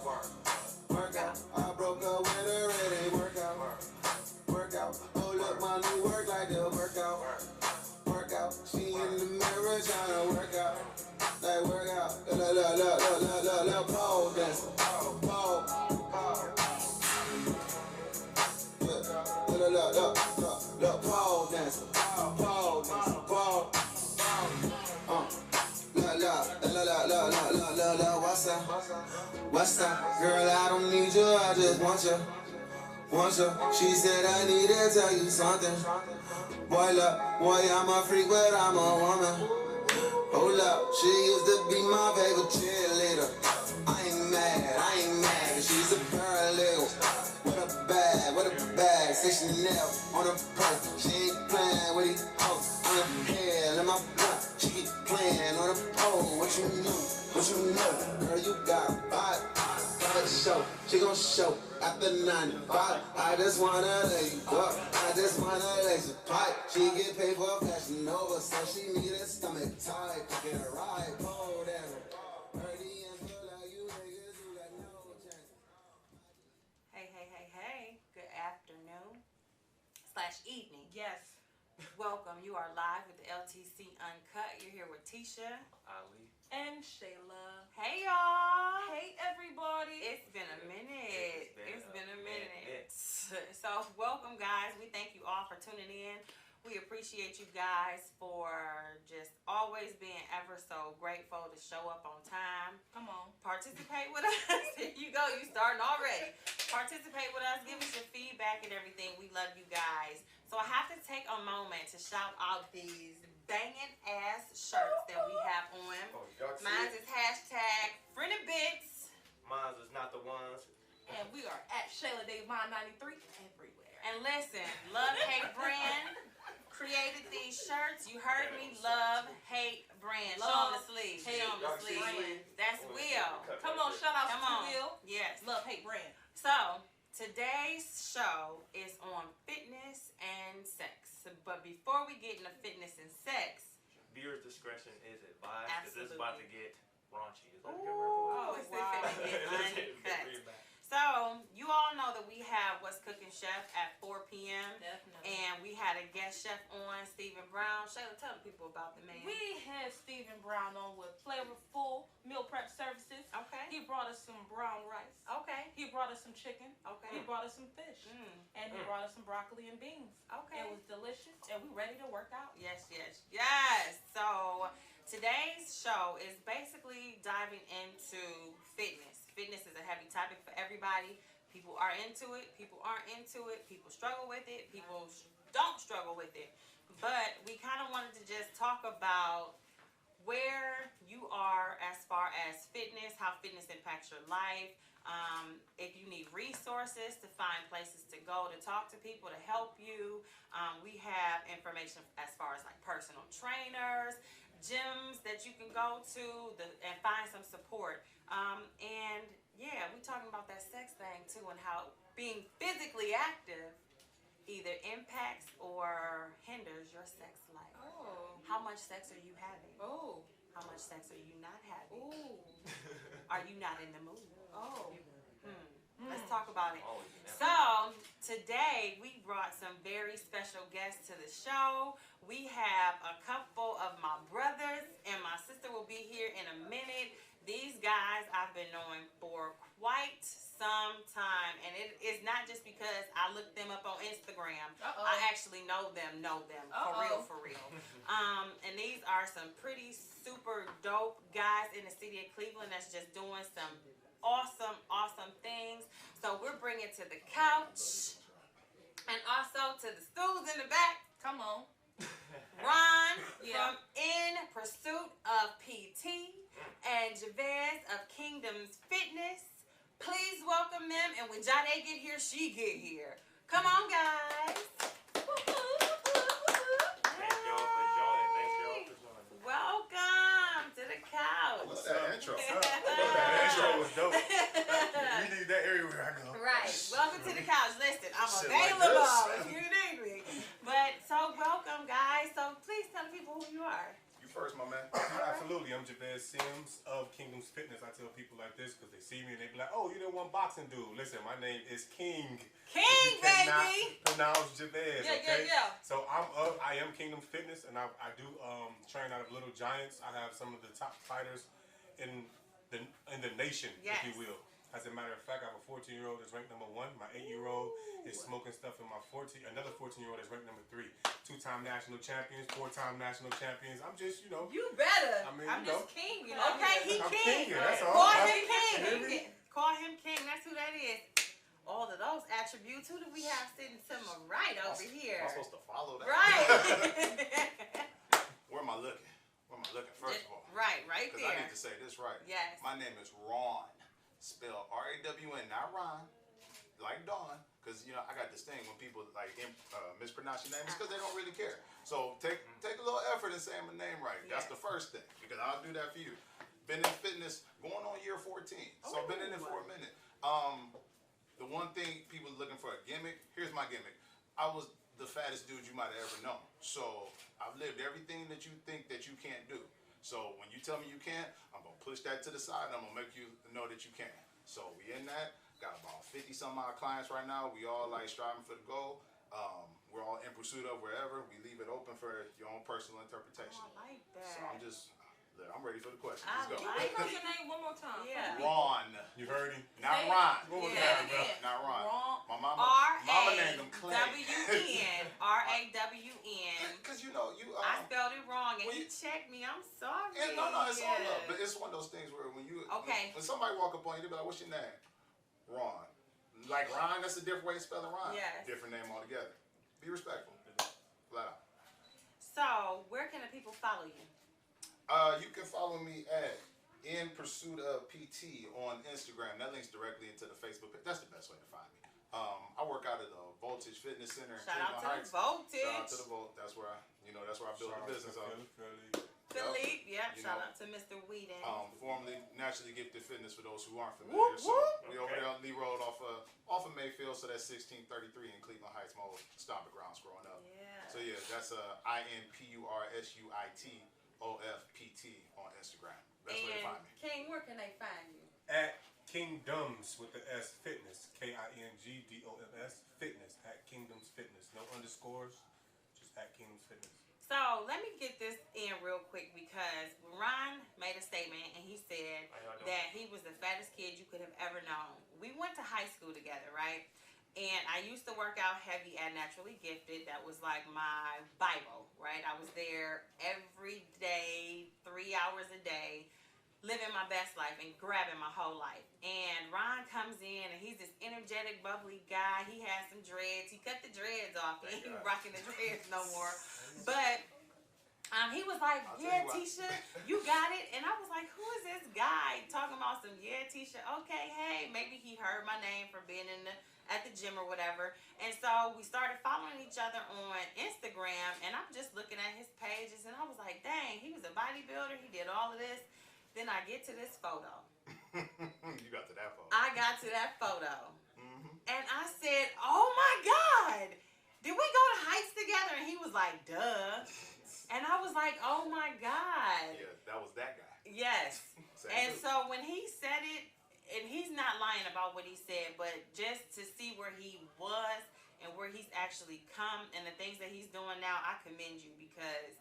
work out. I broke up with her, it ain't work out. Work out. Oh look, my new work like the workout. Work out. She in the mirror trying to work out. Like work out. Look, pole dancer. Pole. Look, pole dancer. Pole dancer. Pole. What's up? Girl, I don't need you, I just want you. She said I need to tell you something. Boy, look, boy, I'm a freak, but I'm a woman. Hold up, she used to be my favorite cheerleader. I ain't mad, she's a paralegal. What a bag, say Chanel on her purse. She ain't playing with these hoes. I'm here, in my blood. She keep playing on the pole. What you know? Girl, you got vibe. For the show, she gon' show after 95. I just wanna lay you up. I just wanna lay you pipe. She get paid for fashion over, so she need a stomach tight. Get a ride, pole down. Hey. Good afternoon / evening. Yes. Welcome. You are live with the LTC Uncut. You're here with Tisha, Ali, And Shayla. Hey y'all. Hey everybody. It's been a minute. It's been a minute. So welcome guys. We thank you all for tuning in. We appreciate you guys for just always being ever so grateful to show up on time. Come on. Participate with us. Here you go. You starting already. Participate with us. Give us your feedback and everything. We love you guys. So I have to take a moment to shout out these banging ass shirts that we have on. Mine is #FriendandBits. Mine is not the ones. And we are at Shayla Dave Mine 93 everywhere. And listen, Love Hate Brand created these shirts. You heard me. Love Hate Brand. Show them the sleeve. Show them the sleeve. That's Will. Come on, shout out Come to on. Will. Yes. Love Hate Brand. So today's show is on fitness and sex. But before we get into fitness and sex, Viewers' discretion is advised because it's Absolutely. about to get raunchy. Is that a good oh, word? it's wow. finna get uncut. So you all know that we have What's Cooking Chef at 4 p.m. Definitely. And we had a guest chef on, Stephen Brown. Shayla, tell the people about the man. We had Stephen Brown on with flavorful meal prep services. Okay. He brought us some brown rice. Okay. He brought us some chicken. Okay. He brought us some fish. And he brought us some broccoli and beans. Okay. It was delicious. And we ready to work out. Yes. So today's show is basically diving into fitness. Fitness is a heavy topic for everybody. People are into it. People aren't into it. People struggle with it. People don't struggle with it. But we kind of wanted to just talk about where you are as far as fitness, how fitness impacts your life. If you need resources to find places to go to talk to people to help you. We have information as far as like personal trainers, gyms that you can go to and find some support. And yeah, we're talking about that sex thing too and how being physically active either impacts or hinders your sex life. Oh. How much sex are you having? Oh. How much sex are you not having? Ooh. Are you not in the mood? Oh. Let's talk about it. Always in that. So, today we brought some very special guests to the show. We have a couple of my brothers, and my sister will be here in a minute. These guys I've been knowing for quite some time, and it is not just because I looked them up on Instagram. I actually know them, for real. And these are some pretty super dope guys in the city of Cleveland that's just doing some awesome things. So we're bringing to the couch and also to the stools in the back. Come on. Rawn from In Pursuit of PT and Javis of Kingdom's Fitness. Please welcome them, and when Jade get here, she get here. Come on, guys. Thank y'all for joining. Welcome to the couch. What's that intro? That intro was dope. We need that everywhere I go. Right. Welcome to the couch. Listen, I'm Shit like available this. if you need me. But so welcome, guys. So please tell the people who you are. You you first, my man. Absolutely. I'm Javis Sims of Kingdom's Fitness. I tell people like this because they see me and they be like, oh, you the one boxing dude. Listen, my name is King. King, You cannot baby. pronounce Javis, okay? Yeah. So I am Kingdom Fitness, and I do train out of Little Giants. I have some of the top fighters in the nation, if you will. As a matter of fact, I have a 14-year-old that's ranked number 1. My 8-year-old is smoking stuff in my another 14-year-old is ranked number 3. 2-time national champions, 4-time national champions. I'm just, You better. I mean, I'm you know. just king. Okay, he I'm king. king, that's all. Call That's- him king. Hear me? Call him king. That's who that is. All of those attributes. Who do we have sitting to my right over here? Am I supposed to follow that? Right. Where am I looking? First of all? Right Because there. I need to say this right. Yes. My name is Rawn. Spelled R-A-W-N, not Ron. Like Dawn. Because, I got this thing when people, mispronounce your name. It's because they don't really care. So, take a little effort in saying my name right. That's the first thing. Because I'll do that for you. Been in fitness going on year 14. So, I've been in it for a minute. The one thing people looking for a gimmick, here's my gimmick. I was the fattest dude you might have ever known. So, I've lived everything that you think that you can't do. So, when you tell me you can't, I'm going to push that to the side and I'm going to make you know that you can. So, we in that. Got about 50 some odd clients right now. We all striving for the goal. We're all in pursuit of wherever. We leave it open for your own personal interpretation. Oh, I like that. So, I'm ready for the question. I Let's go. like What's your name one more time? Yeah. Ron. You heard him? Not Say it. Ron. What was Yeah. that, bro? Not Ron. Wrong. My mama named him Clay. R-A-W-N. R-A-W-N. Because you I spelled it wrong and well, he checked me. I'm sorry. yeah, no, it's all up. But it's one of those things where when when somebody walk up on you, they be like, "What's your name?" Ron. Like Ron, that's a different way of spelling Ron. Yes. Different name altogether. Be respectful. Flat out. So, where can the people follow you? You can follow me at In Pursuit of PT on Instagram. That links directly into the Facebook page. That's the best way to find me. I work out at the Voltage Fitness Center in Shout out Cleveland to Heights. the Voltage. Shout out to the Volt. That's where I built the business off. Philippe, yep. You Shout know, out to Mr. Whedon. Formerly Naturally Gifted Fitness for those who aren't familiar. Whoop, So whoop. we over there on Lee Road off of Mayfield, so that's 1633 in Cleveland Heights, my old stomping grounds growing up. Yeah. So yeah, that's INPURSUITOFPT on Instagram. Best way to find me. King, where can they find you? At Kingdoms with the S Fitness. KINGDOMS Fitness. At Kingdoms Fitness. No underscores. Just at Kingdoms Fitness. So, let me get this in real quick because Ron made a statement and he said that he was the fattest kid you could have ever known. We went to high school together, right? And I used to work out heavy at Naturally Gifted. That was like my Bible, right? I was there every day, 3 hours a day, living my best life and grabbing my whole life. And Ron comes in and he's this energetic, bubbly guy. He has some dreads. He cut the dreads off. He ain't rocking the dreads no more. But he was like, yeah, Tisha, you got it. And I was like, who is this guy talking about some, yeah, Tisha, okay, hey. Maybe he heard my name from being at the gym or whatever. And so we started following each other on Instagram. And I'm just looking at his pages. And I was like, dang, he was a bodybuilder. He did all of this. Then I get to this photo. You got to that photo. I got to that photo. Mm-hmm. And I said, oh my God, did we go to Heights together? And he was like, duh. And I was like, oh my God. Yeah, that was that guy. Yes. And dude. so when he said it, and he's not lying about what he said, but just to see where he was and where he's actually come and the things that he's doing now, I commend you because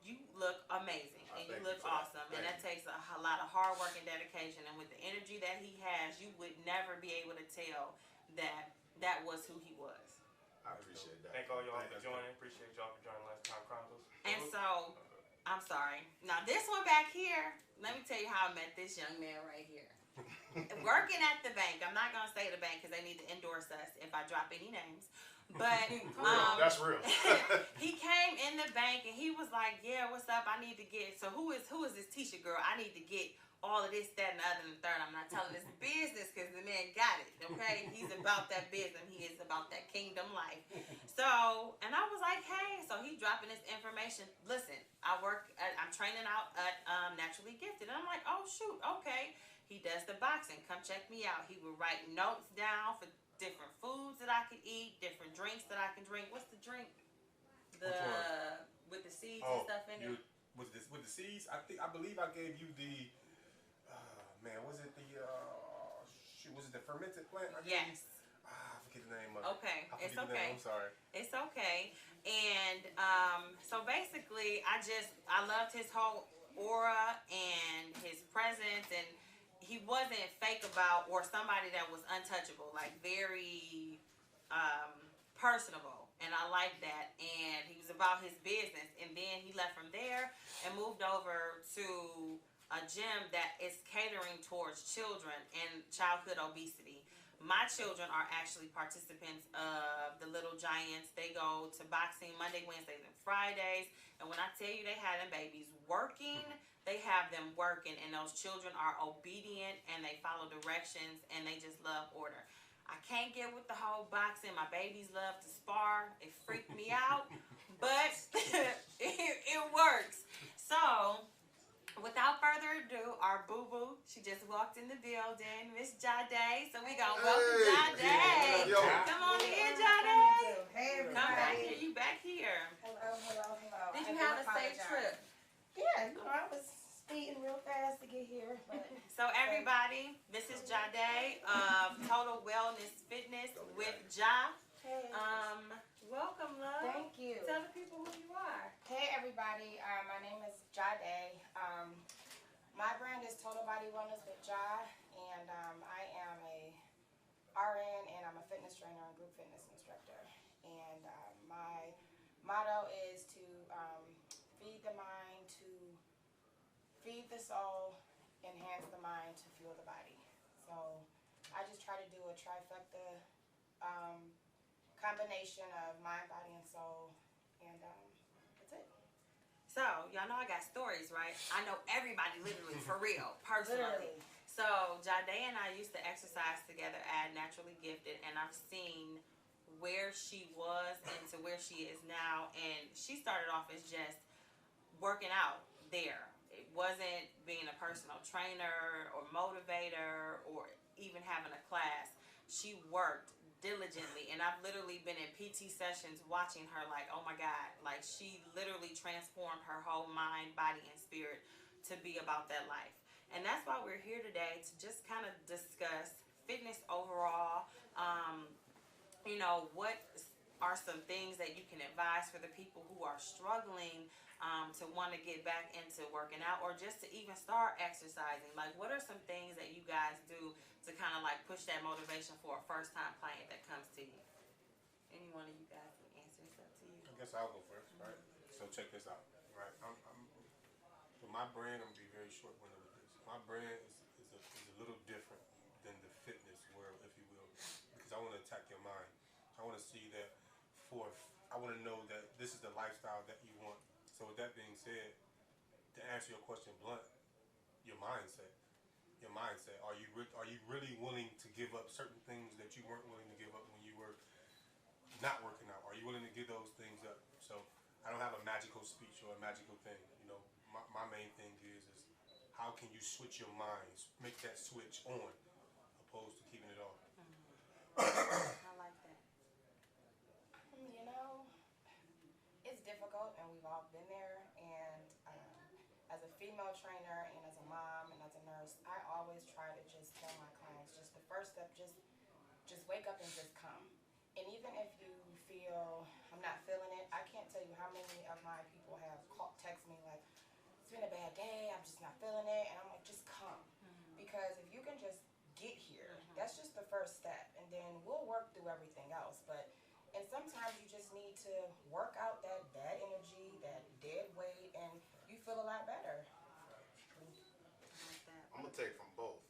you look amazing and you look awesome. And that takes a lot of hard work and dedication. And with the energy that he has, you would never be able to tell that was who he was. I appreciate that. Thank all y'all for joining. Appreciate y'all for joining Lunch Time Chronicles. And so, I'm sorry. Now, this one back here, let me tell you how I met this young man right here. Working at the bank. I'm not going to say the bank because they need to endorse us if I drop any names. But that's real. He came in the bank and he was like, yeah, what's up? I need to get, so who is this Tisha girl? I need to get all of this, that, and the other, and the third. I'm not telling this business because the man got it, okay? He's about that business. He is about that kingdom life. So, and I was like, hey, so he's dropping this information. Listen, I'm training out at Naturally Gifted. And I'm like, oh, shoot, okay. He does the boxing. Come check me out. He would write notes down for different foods that I could eat, different drinks that I can drink. What's the drink? With the seeds Oh, stuff in it. With the seeds, I believe I gave you the was it the was it the fermented plant? Yes. I forget the name of it. Okay, it's okay. I'm sorry. It's okay. And so basically, I loved his whole aura and his presence, and he wasn't fake about, or somebody that was untouchable, like very personable, and I like that. And he was about his business, and then he left from there and moved over to a gym that is catering towards children and childhood obesity. My children are actually participants of the Little Giants. They go to boxing Monday, Wednesdays, and Fridays. And when I tell you they have them babies working, they have them working. And those children are obedient, and they follow directions, and they just love order. I can't get with the whole boxing. My babies love to spar. It freaked me out. But it works. So, without further ado, our boo-boo, she just walked in the building, Miss Jade. So we gonna welcome Jade. Come on in, Jade. Hey, everybody. Come back here. You back here. Hello. Did you have a safe trip? Yeah, I was speeding real fast to get here. But So everybody, this is Jade of Total Wellness Fitness with Ja. hey, Welcome, love. thank you. Tell the people who you are. Hey, everybody. My name is Jade. My brand is Total Body Wellness with Ja, and I am a RN, and I'm a fitness trainer and group fitness instructor. And my motto is to feed the mind, to feed the soul, enhance the mind, to fuel the body. So I just try to do a trifecta combination of mind, body, and soul, and that's it. So, y'all know I got stories, right? I know everybody literally, for real, personally. Literally. So, Jade and I used to exercise together at Naturally Gifted, and I've seen where she was and to where she is now. And she started off as just working out there. It wasn't being a personal trainer or motivator or even having a class. She worked diligently, and I've literally been in PT sessions watching her like, oh my God, like she literally transformed her whole mind, body, and spirit to be about that life. And that's why we're here today, to just kind of discuss fitness overall. What are some things that you can advise for the people who are struggling to want to get back into working out, or just to even start exercising? Like, what are some things that you guys do to kind of like push that motivation for a first-time client that comes to you? Any one of you guys can answer. It's up to you. I guess I'll go first, right? So check this out, right? With my brand, I'm gonna be very short-winded with this. My brand is a little different than the fitness world, if you will, because I want to attack your mind. I want to see that I want to know that this is the lifestyle that you want. So with that being said, to answer your question blunt, your mindset. Are you really willing to give up certain things that you weren't willing to give up when you were not working out? Are you willing to give those things up? So I don't have a magical speech or a magical thing. My main thing is how can you switch your minds, make that switch on, opposed to keeping it off. I like that. It's difficult, and we've all been there. And as a female trainer, and as a mom, and as a nurse, I always try to just tell my clients, just the first step, just wake up and just come. And even if you feel I'm not feeling it, I can't tell you how many of my people have text me like, it's been a bad day, I'm just not feeling it, and I'm like, just come. Because if you can just get here, that's just the first step, and then we'll work through everything else. And sometimes you just need to work out that bad energy, that dead weight, and you feel a lot better. I'm gonna take from both,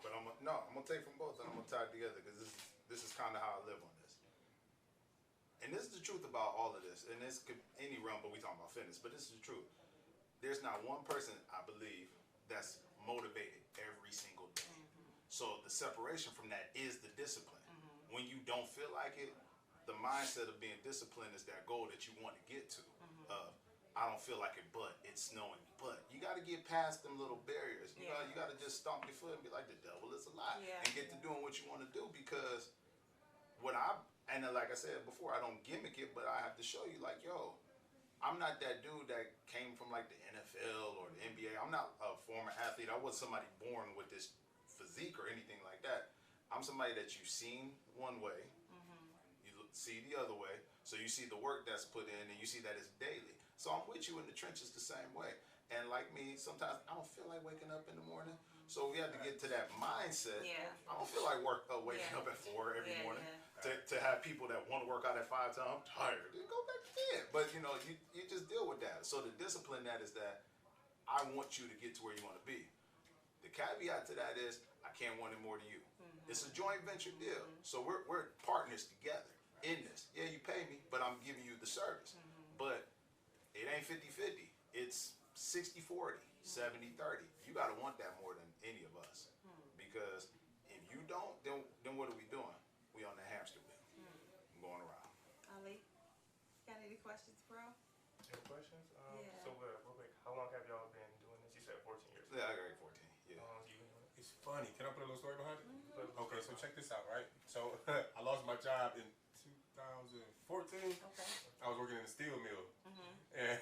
but I'm gonna take from both, and I'm gonna tie it together, because this is kind of how I live on this. And this is the truth about all of this, and this could any realm, but we talking about fitness. But this is the truth. There's not one person, I believe, that's motivated every single day. So the separation from that is the discipline. When you don't feel like it, the mindset of being disciplined is that goal that you want to get to. I don't feel like it, but it's snowing. But you got to get past them little barriers. You got to just stomp your foot and be like, the devil is a lie, and get to doing what you want to do. Because like I said before, I don't gimmick it, but I have to show you, like, yo, I'm I'm not that dude that came from like the NFL or the NBA. I'm not a former athlete. I wasn't somebody born with this physique or anything like that. I'm somebody that you've seen one way, you see the other way. So you see the work that's put in, and you see that it's daily. So I'm with you in the trenches the same way. And like me, sometimes I don't feel like waking up in the morning. So we have to get to that mindset. Yeah. I don't feel like waking up at 4 every morning. To have people that want to work out at 5 times, I'm tired. Then go back to bed. But you just deal with that. So the discipline that is that I want you to get to where you want to be. The caveat to that is I can't want it more than you. It's a joint venture deal. So we're partners together in this. Yeah, you pay me, but I'm giving you the service. But it ain't 50-50. It's 60-40, 70-30. You got to want that more than any of us. Because if you don't, then what are we doing? We on the hamster wheel. Going around. Ali, got any questions, bro? Any questions? Yeah. So real quick, how long have y'all been doing this? You said 14 years. Yeah, I got 14. Yeah. How long have you been doing it? It's funny. Can I put a little story behind it? Okay, so check this out, right? So I lost my job in 2014. Okay. I was working in a steel mill, and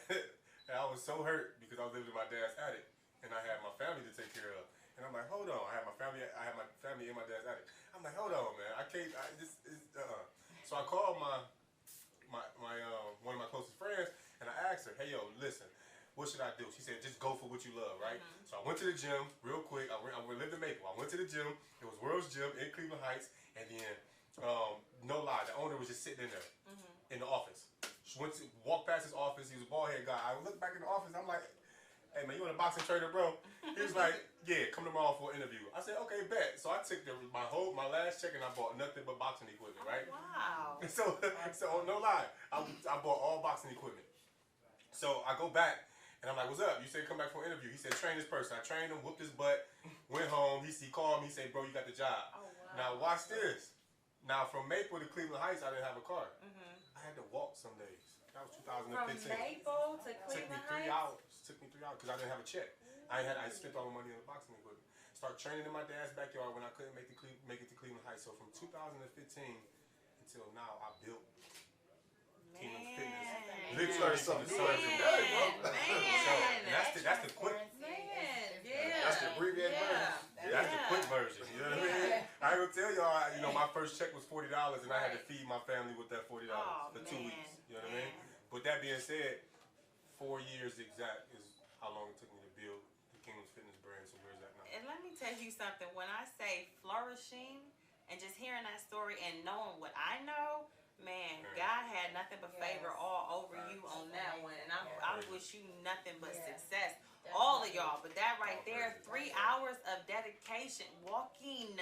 I was so hurt because I was living in my dad's attic, and I had my family to take care of. And I'm like, hold on, I had my family in my dad's attic. I'm like, hold on, man, I can't. So I called my one of my closest friends, and I asked her, hey, yo, listen, what should I do? She said, just go for what you love, right? So I went to the gym real quick. I lived in Maple. I went to the gym. It was World's Gym in Cleveland Heights, and then no lie, the owner was just sitting in there in the office. She walked past his office. He was a bald head guy. I looked back in the office. I'm like, hey man, you in a boxing trainer, bro? He was like, yeah, come tomorrow for an interview. I said, okay, bet. So I took my last check and I bought nothing but boxing equipment, right? Wow. So no lie, I bought all boxing equipment. So I go back and I'm like, what's up? You said come back for an interview. He said, train this person. I trained him, whooped his butt, went home. He called me, he said, bro, you got the job. Oh, wow. Now watch this. Now from Maple to Cleveland Heights, I didn't have a car. I had to walk some days. That was 2015. From Maple to Took me Cleveland 3 Heights? hours. Took me 3 hours because I didn't have a check. I spent all my money on the boxing equipment. Started training in my dad's backyard when I couldn't make it to Cleveland Heights. So from 2015 until now, I built Kingdom Fitness. Literally from the start to the day, bro. So that's the quick. That's the abbreviated version. That's the quick version. You know what I mean? I ain't gonna tell y'all. My first check was $40, and I had to feed my family with that $40 for 2 weeks. You know what I mean? But that being said, 4 years exact is how long it took me to build the Kingdom's Fitness brand. So where's that now? And let me tell you something. When I say flourishing, and just hearing that story and knowing what I know, man, God had nothing but favor all over you on that one. And I wish you nothing but success. All of y'all. But that right there, 3 hours of dedication, walking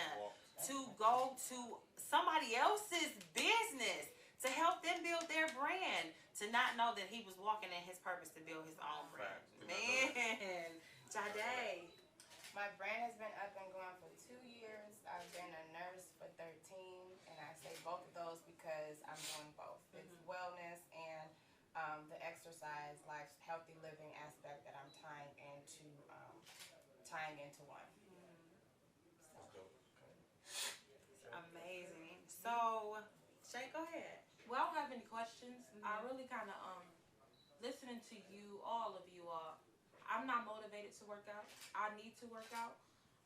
to go to somebody else's business to help them build their brand, to not know that he was walking in his purpose to build his own brand. Man, Jade. My brand has been up and going for 2 years. I've been a nurse for 13, and I say both of those because I'm doing both. It's wellness and the exercise, life, healthy living aspect that I'm tying into one. Amazing. So, Shay, go ahead. Well, I don't have any questions. I really kind of listening to you, all of you all. I'm not motivated to work out. I need to work out.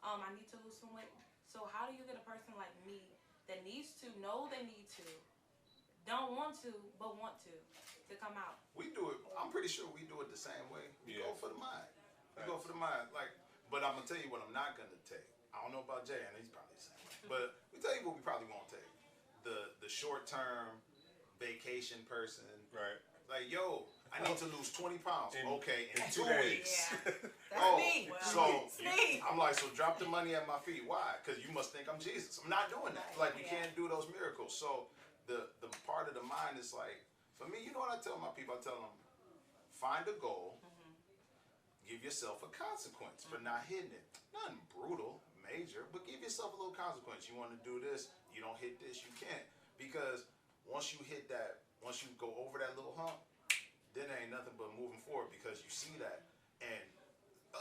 I need to lose some weight. So how do you get a person like me that needs to, know they need to, don't want to, but want to come out? We do it. I'm pretty sure we do it the same way. We go for the mind. We go for the mind. But I'm gonna tell you what I'm not gonna take. I don't know about Jay, and he's probably the same way. But we tell you what we probably won't take. The short term vacation person. Right. Like, yo, I need to lose 20 pounds. In 2 days. weeks. That's me. So me. I'm like, so drop the money at my feet. Why? Because you must think I'm Jesus. I'm not doing that. Like, we can't do those miracles. So the part of the mind is like, for me, you know what I tell my people? I tell them, find a goal. Give yourself a consequence for not hitting it. Nothing brutal, major, but give yourself a little consequence. You want to do this, you don't hit this, you can't. Because once you hit that, once you go over that little hump, then there ain't nothing but moving forward because you see that. And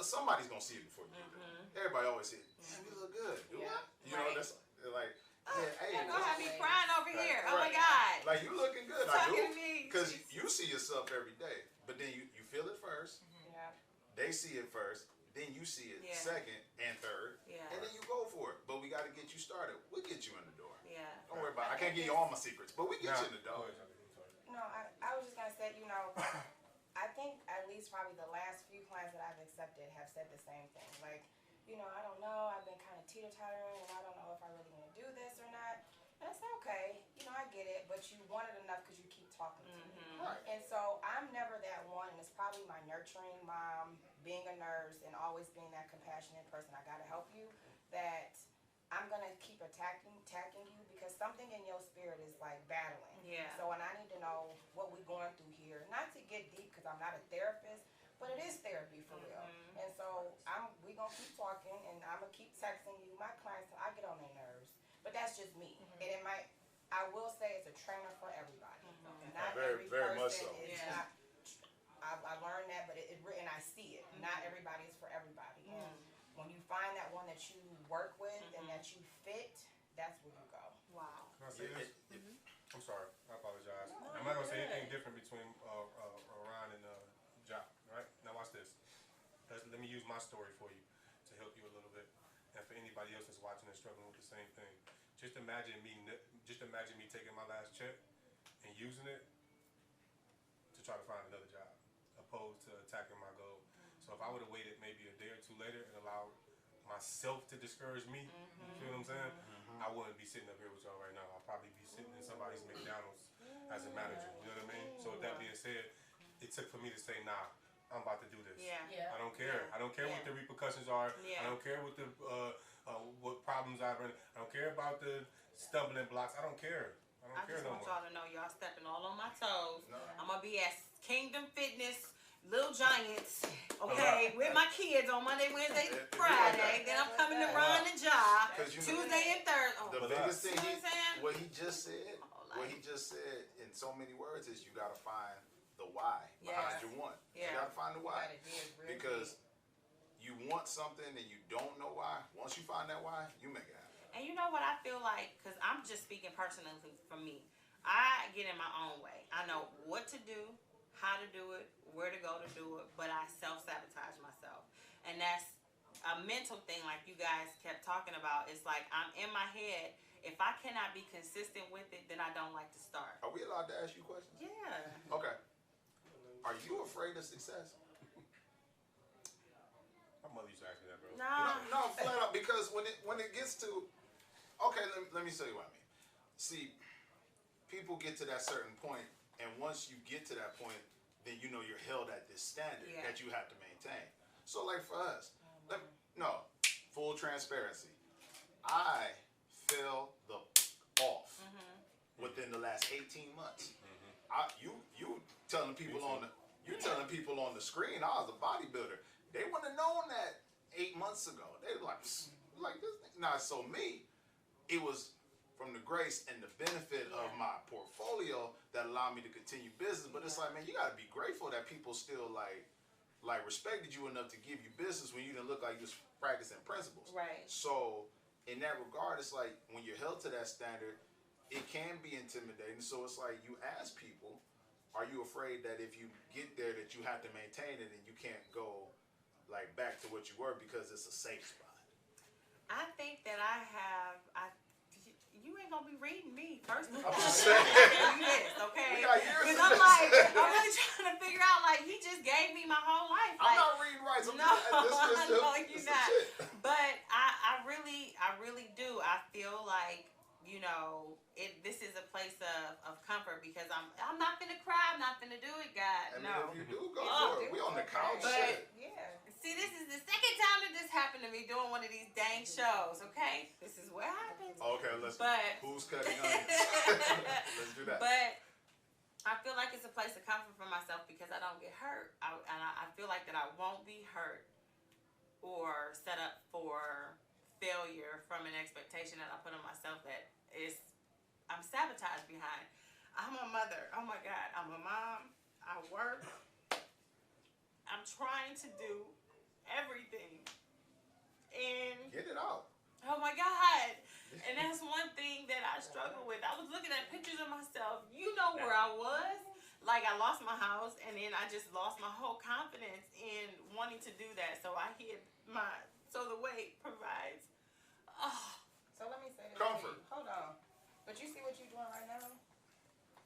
somebody's going to see it before you do it. Everybody always says, man, you look good. Do I? You know, that's like, hey. You're going to have me crying over here. Oh, my God. Like, you looking good. Talking to me. Because you see yourself every day. But then you feel it first. Yeah. They see it first. Then you see it second and third. Yeah. And then you go for it. But we got to get you started. We'll get you in the door. Yeah. Don't worry about it. I can't give you all my secrets, but we get you in the door. No, I was just gonna say, you know, I think at least probably the last few clients that I've accepted have said the same thing. Like, you know, I don't know, I've been kind of teeter-tottering and I don't know if I really want to do this or not. And I said, okay, you know, I get it, but you want it enough because you keep talking to me. Right. And so I'm never that one, and it's probably my nurturing mom, being a nurse, and always being that compassionate person. I gotta help you, that I'm gonna keep attacking you because something in your spirit is like battling. Yeah. So, and I need to know what we're going through here. Not to get deep because I'm not a therapist, but it is therapy for real. And so we gonna keep talking, and I'm gonna keep texting you. My clients, I get on their nerves, but that's just me. And I will say it's a trainer for everybody. Not Very, every very much person so. is not. I learned that, but and I see it. Not everybody is for everybody. And when you find that one that you work with and that you fit, that's where you go. Wow. Can I say this? I'm sorry. I apologize. I'm not gonna say anything different between Rawn and Job. Right now, watch this. Let me use my story for you to help you a little bit, and for anybody else that's watching and struggling with the same thing. Just imagine me taking my last check and using it to try to find another job, opposed to attacking my goal. So if I would have waited maybe a day or two later and allowed myself to discourage me, you feel what I'm saying? I wouldn't be sitting up here with y'all right now. I'd probably be sitting in somebody's McDonald's as a manager. You know what I mean? So with that being said, it took for me to say, nah, I'm about to do this. Yeah. I don't care. I don't care what the repercussions are. Yeah. I don't care what the what problems I've run. I don't care about the stumbling blocks. I don't care. I just want y'all to know y'all stepping all on my toes. No. I'm gonna be at Kingdom Fitness, Little Giants, okay, with my kids on Monday, Wednesday, Friday. Then I'm coming to Rawn and Job 'Cause you know- Tuesday and Thursday. The biggest thing, You know what I'm saying? what he just said in so many words is you gotta find the why behind your want. You Yeah. gotta find the why. Gotta dig real Because you want something and you don't know why. Once you find that why, you make it happen. And you know what I feel like, because I'm just speaking personally for me. I get in my own way. I know what to do, how to do it, where to go to do it, but I self-sabotage myself. And that's a mental thing like you guys kept talking about. It's like I'm in my head. If I cannot be consistent with it, then I don't like to start. Are we allowed to ask you questions? Yeah. Okay. Are you afraid of success? My mother used to ask me that, bro. No, flat out. Because when it gets to, okay, let me tell you what I mean. See, people get to that certain point, and once you get to that point, then you know you're held at this standard that you have to maintain. So, like for us, full transparency. I fell the off within the last 18 months. You telling people on the screen I was a bodybuilder. They wouldn't have known that 8 months ago. They were like this. Nah, so me, it was from the grace and the benefit of my portfolio that allowed me to continue business. But it's like, man, you gotta be grateful that people still like respected you enough to give you business when you didn't look like you was practicing principles. Right. So in that regard, it's like when you're held to that standard, it can be intimidating. So it's like you ask people, are you afraid that if you get there that you have to maintain it and you can't go like back to what you were because it's a safe spot? I think that you ain't gonna be reading me first of all. I'm just saying. You this, okay? We got years Because of I'm this. like, I'm really trying to figure out, like, he just gave me my whole life. I'm Like, not reading rights. I'm no, you're not. But I really do. I feel like, you know, this is a place of comfort because I'm not finna cry. I'm not finna do it, God. I mean, No. if you do, go for it. We on the couch. But- Shit. See, this is the second time that this happened to me doing one of these dang shows, okay? This is what happens. Okay, who's cutting onions? Let's do that. But I feel like it's a place of comfort for myself because I don't get hurt. I feel like that I won't be hurt or set up for failure from an expectation that I put on myself that I'm sabotaged behind. I'm a mother. Oh my God. I'm a mom. I work. I'm trying to do everything. And Get it out. oh my God. And that's one thing that I struggle with. I was looking at pictures of myself. You know where I was. like I lost my house, and then I just lost my whole confidence in wanting to do that. So I hid so the weight provides. Oh, So let me say this Comfort. to you. Hold on. But you see what you're doing right now?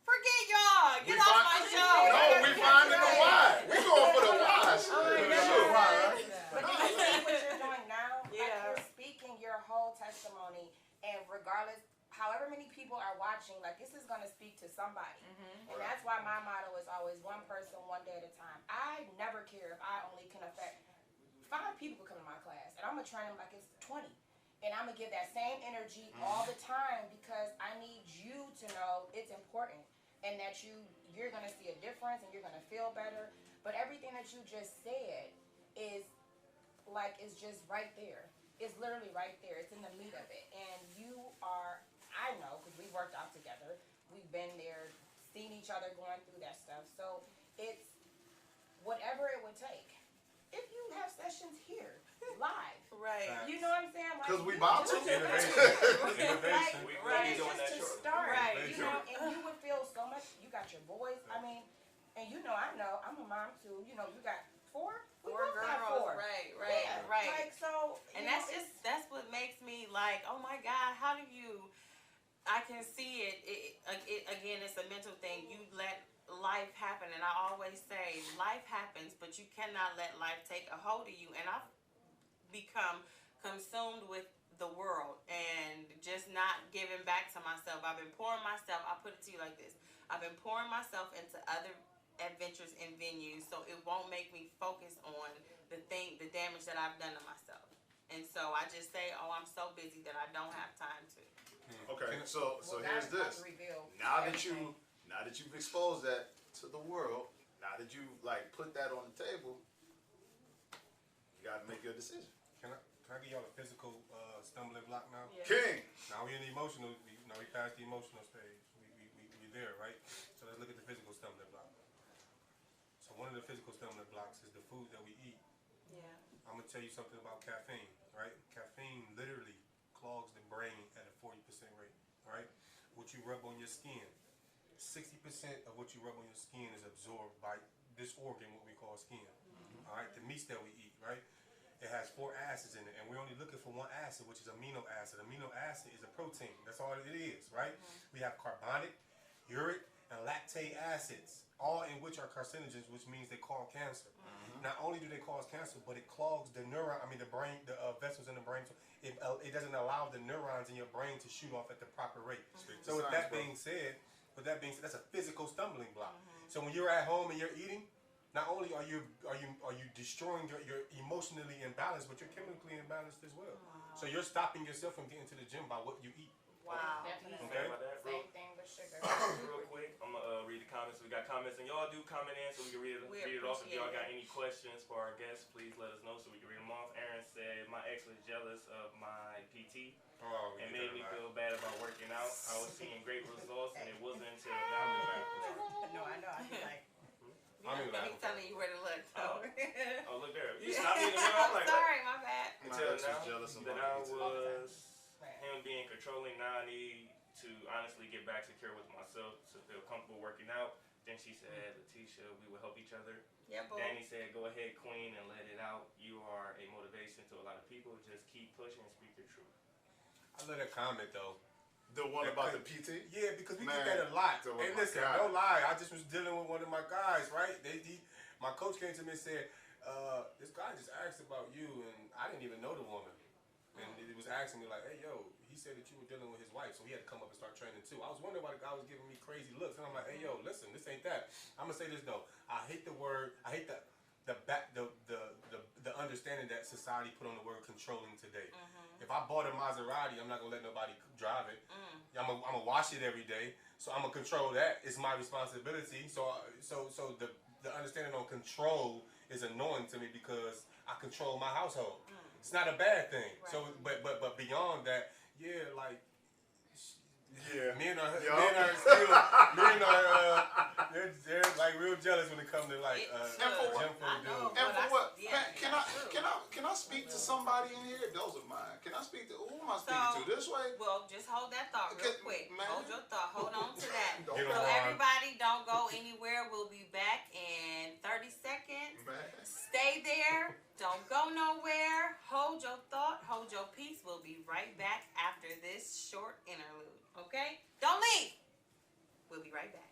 forget y'all. Get We off find- my show. No, we finding the why. We going for the why. Oh my Shoot. God. But you see what you're doing now? Yeah. Like you're speaking your whole testimony, and regardless, however many people are watching, like this is gonna speak to somebody. And that's why my motto is always one person, one day at a time. I never care if I only can affect 5 people come to my class, and I'm gonna train them like it's 20. And I'm gonna give that same energy all the time because I need you to know it's important and that you're gonna see a difference and you're gonna feel better. But everything that you just said is like it's just right there. It's literally right there. It's in the meat of it. And you are, I know, because we worked out together. We've been there, seen each other going through that stuff. So it's whatever it would take. If you have sessions here, live. Right. You know what I'm saying? Like, Because we you about to. just- Innovation. Like, Right. just to start, Right. you know, and you would feel so much. You got your boys. I mean, and you know, I know, I'm a mom too. You know, you got 4. We 4 both got girls. 4. Right. Yeah, Right. Like so, And you that's know, just that's what makes me like, oh my God, how do you? I can see it. Again, it's a mental thing. You let life happen, and I always say life happens, but you cannot let life take a hold of you. And I've become consumed with the world and just not giving back to myself. I've been pouring myself. I'll put it to you like this: I've been pouring myself into other adventures and venues, so it won't make me focus on the damage that I've done to myself. And so I just say, oh, I'm so busy that I don't have time to. Okay, so well, here's God this. revealed Now that everything. you've exposed that to the world, now that you like put that on the table, you gotta make your decision. Can I give y'all a physical stumbling block now? Yeah. King. Now we in the emotional. Now we passed the emotional stage. We there, right? So let's look at the physical stumbling block. So one of the physical stumbling blocks is the food that we eat. Yeah. I'm gonna tell you something about caffeine, right? Caffeine literally clogs the brain at a 40% rate, right? What you rub on your skin, 60% of what you rub on your skin is absorbed by this organ, what we call skin. All right, the meats that we eat, right? It has 4 acids in it, and we're only looking for 1 acid, which is amino acid. Amino acid is a protein. That's all it is, right? We have carbonic, uric, and lactate acids, all in which are carcinogens, which means they cause cancer. Not only do they cause cancer, but it clogs the brain, the vessels in the brain. So it doesn't allow the neurons in your brain to shoot off at the proper rate. So with that being said, that's a physical stumbling block. So when you're at home and you're eating, not only are you destroying your emotionally imbalanced, but you're chemically imbalanced as well. So you're stopping yourself from getting to the gym by what you eat. Wow. Definitely. Okay. About that, Same thing with sugar. real quick, I'm gonna read the comments. We got comments, and y'all do comment in so we can read it off. If y'all got any questions for our guests, please let us know so we can read them off. Aaron said, my ex was jealous of my PT and made me feel bad about working out. I was seeing great results, and it wasn't until now. No, I know. I be like, He's telling you where to look. So. Oh, look there. You stopped me in the middle. I'm like, Sorry, my bad. until My ex was now, jealous of that my I PT. was him being controlling. Now I need to honestly get back secure with myself to feel comfortable working out. Then she said, Laticia, we will help each other. Yeah, boy. Danny said, go ahead, queen, and let it out. You are a motivation to a lot of people. Just keep pushing and speak your truth. I love that comment though. The one about the PT? Yeah, because we Man, get that a lot. so Hey, my listen, God. no lie. I just was dealing with one of my guys, right? My coach came to me and said, this guy just asked about you, and I didn't even know the woman. And he was asking me like, hey, yo, he said that you were dealing with his wife, so he had to come up and start training too. I was wondering why the guy was giving me crazy looks, and I'm like, hey, yo, listen, this ain't that. I'm gonna say this though. I hate the understanding that society put on the word controlling today. If I bought a Maserati, I'm not gonna let nobody drive it. I'm gonna wash it every day, so I'm gonna control that. It's my responsibility. So the understanding on control is annoying to me because I control my household. It's not a bad thing. Right. So, but beyond that, yeah, like. Yeah. Men are Yup. still, men are, They're like real jealous when it comes to like and for what? And for what? Can I speak to somebody in here? Those are mine. Can I speak to who am I speaking to this way? Well, just hold that thought real quick. Man. Hold your thought. Hold on to that. So everybody, don't go anywhere. We'll be back in 30 seconds. Man. Stay there. Don't go nowhere. Hold your thought. Hold your peace. We'll be right back after this short interlude. Okay? Don't leave. We'll be right back.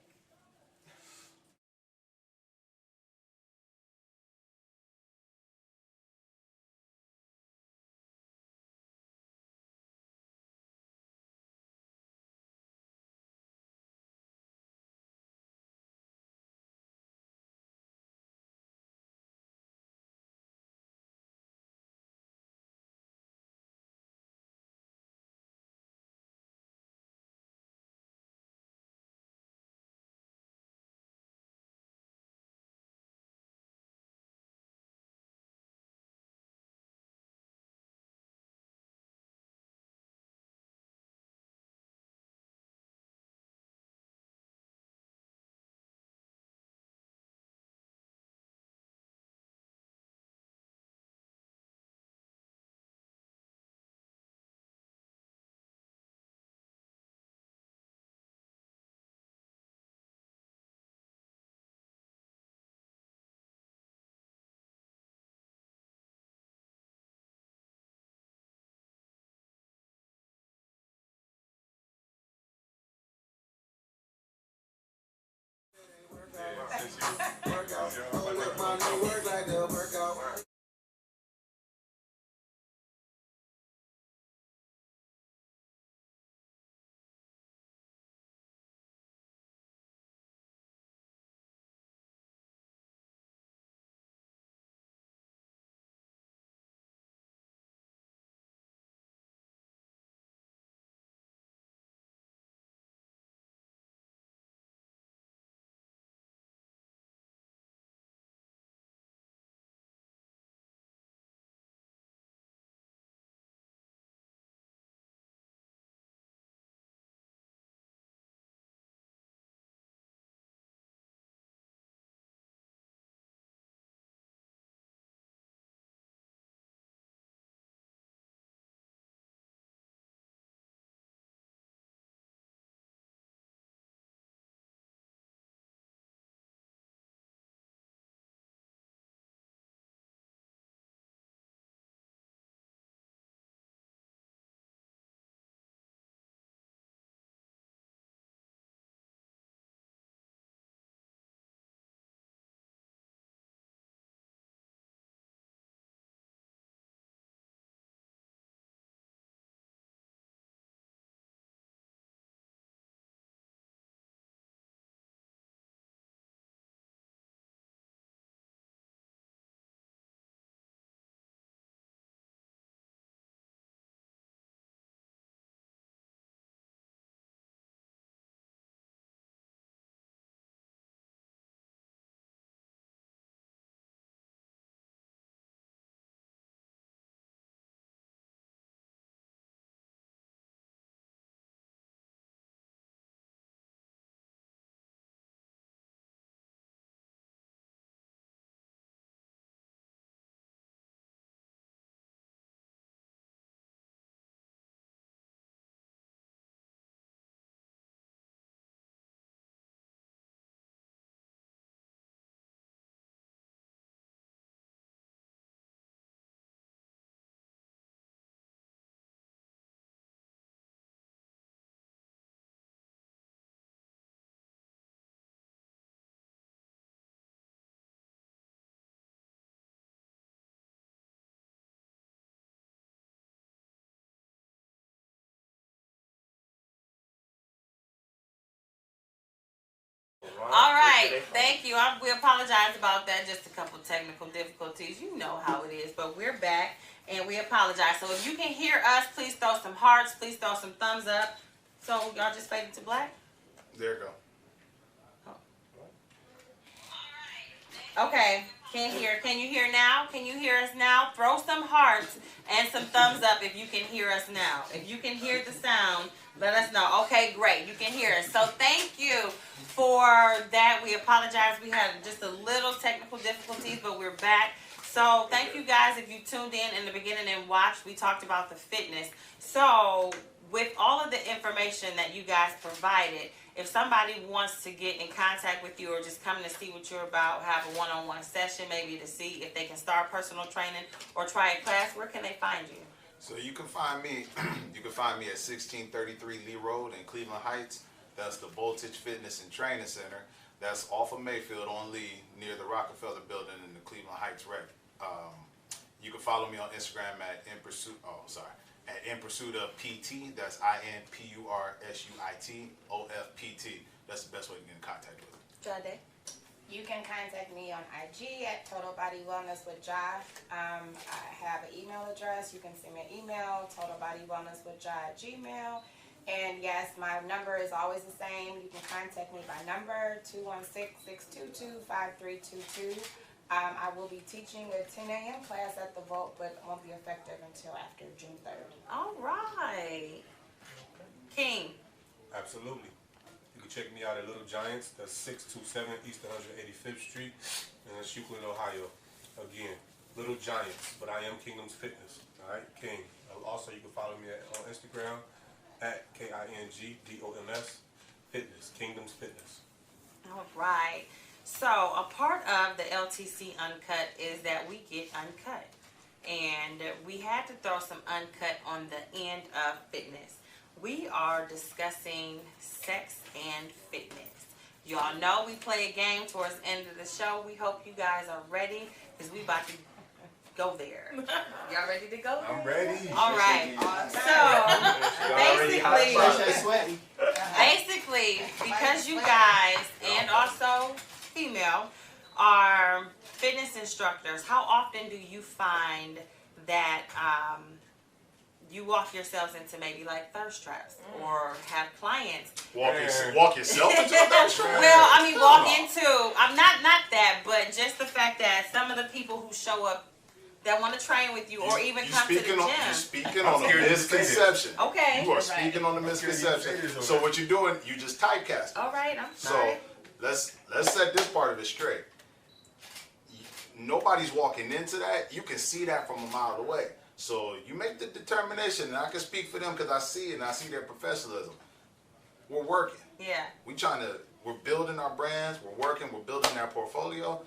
All right, thank you. We apologize about that. Just a couple technical difficulties. You know how it is, but we're back and we apologize. So if you can hear us, please throw some hearts. Please throw some thumbs up. So y'all just faded to black? There you go. Oh. Okay, Can't hear. Can you hear now? Can you hear us now? Throw some hearts and some thumbs up if you can hear us now. If you can hear the sound, let us know. Okay, great. You can hear us. So thank you for that. We apologize. We had just a little technical difficulties, but we're back. So thank you guys if you tuned in the beginning and watched. We talked about the fitness. So with all of the information that you guys provided, if somebody wants to get in contact with you or just come to see what you're about, have a one-on-one session maybe to see if they can start personal training or try a class, where can they find you? So you can find me at 1633 Lee Road in Cleveland Heights. That's the Voltage Fitness and Training Center. That's off of Mayfield on Lee near the Rockefeller Building in the Cleveland Heights rec. You can follow me on Instagram at In Pursuit of PT. That's INPURSUITOFPT. That's the best way to get in contact with me. Jade? You can contact me on IG at Total Body Wellness with Jai. I have an email address. You can send me an email, totalbodywellnesswithjai@gmail. And yes, my number is always the same. You can contact me by number 216-622-5322. I will be teaching a 10 a.m. class at the Vault, but it won't be effective until after June 3rd. All right. King? Absolutely. You can check me out at Little Giants. That's 627 East 185th Street in Euclid, Ohio. Again, Little Giants, but I am Kingdom's Fitness. All right, King. Also, you can follow me on Instagram at KINGDOMS Fitness, Kingdom's Fitness. All right. So a part of the LTC Uncut is that we get uncut. And we had to throw some uncut on the end of fitness. We are discussing sex and fitness. Y'all know we play a game towards the end of the show. We hope you guys are ready because we about to go there. Y'all ready to go there? I'm ready. All right. So basically, because you guys and also female are fitness instructors, how often do you find that you walk yourselves into maybe like thirst traps or have clients walk yourself into a thirst trap? Well, I mean I'm not that, but just the fact that some of the people who show up that want to train with you or even come to the gym. You're speaking on a misconception. Okay. You are speaking on the misconception. So what you're doing, you just typecast. All right, I'm sorry. So let's set this part of it straight. Nobody's walking into that. You can see that from a mile away. So you make the determination, and I can speak for them because I see it and I see their professionalism. We're working. Yeah. We're building our brands. We're working. We're building our portfolio.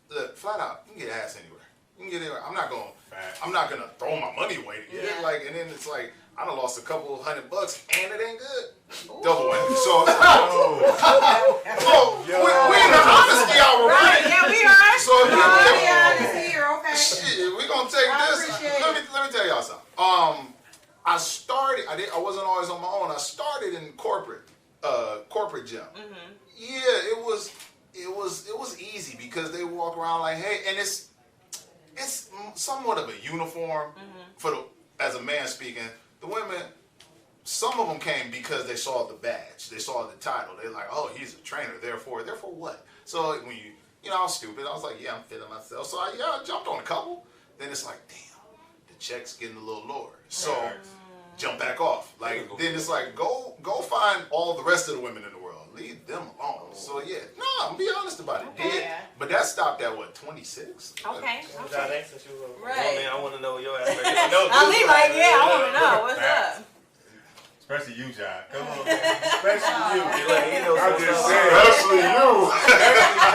Look, flat out, you can get ass anywhere. You can get anywhere. I'm not gonna throw my money away to get it. And then it's like I done lost a couple $100 and it ain't good. Ooh. Double whammy. So we in the honesty hour, right? Yeah, we are. So if Here, okay. Shit, we gonna take this. Let me tell y'all something. I wasn't always on my own. I started in corporate gym. Mm-hmm. Yeah, it was easy because they walk around like, hey, and it's somewhat of a uniform as a man speaking. The women, some of them came because they saw the badge, they saw the title. They're like, oh, he's a trainer. Therefore what? So when I was stupid. I was like, yeah, I'm feeling myself. So I jumped on a couple. Then it's like, damn, the check's getting a little lower. So jump back off. Like then it's like go find all the rest of the women in the world. Leave them alone. So yeah, I'm gonna be honest about it. Okay. But that stopped at what, 26? Okay. Jade, since you were right. Man, I want to know your aspect. I want to know what's up. Especially you, Jai. Come on, man. Especially you.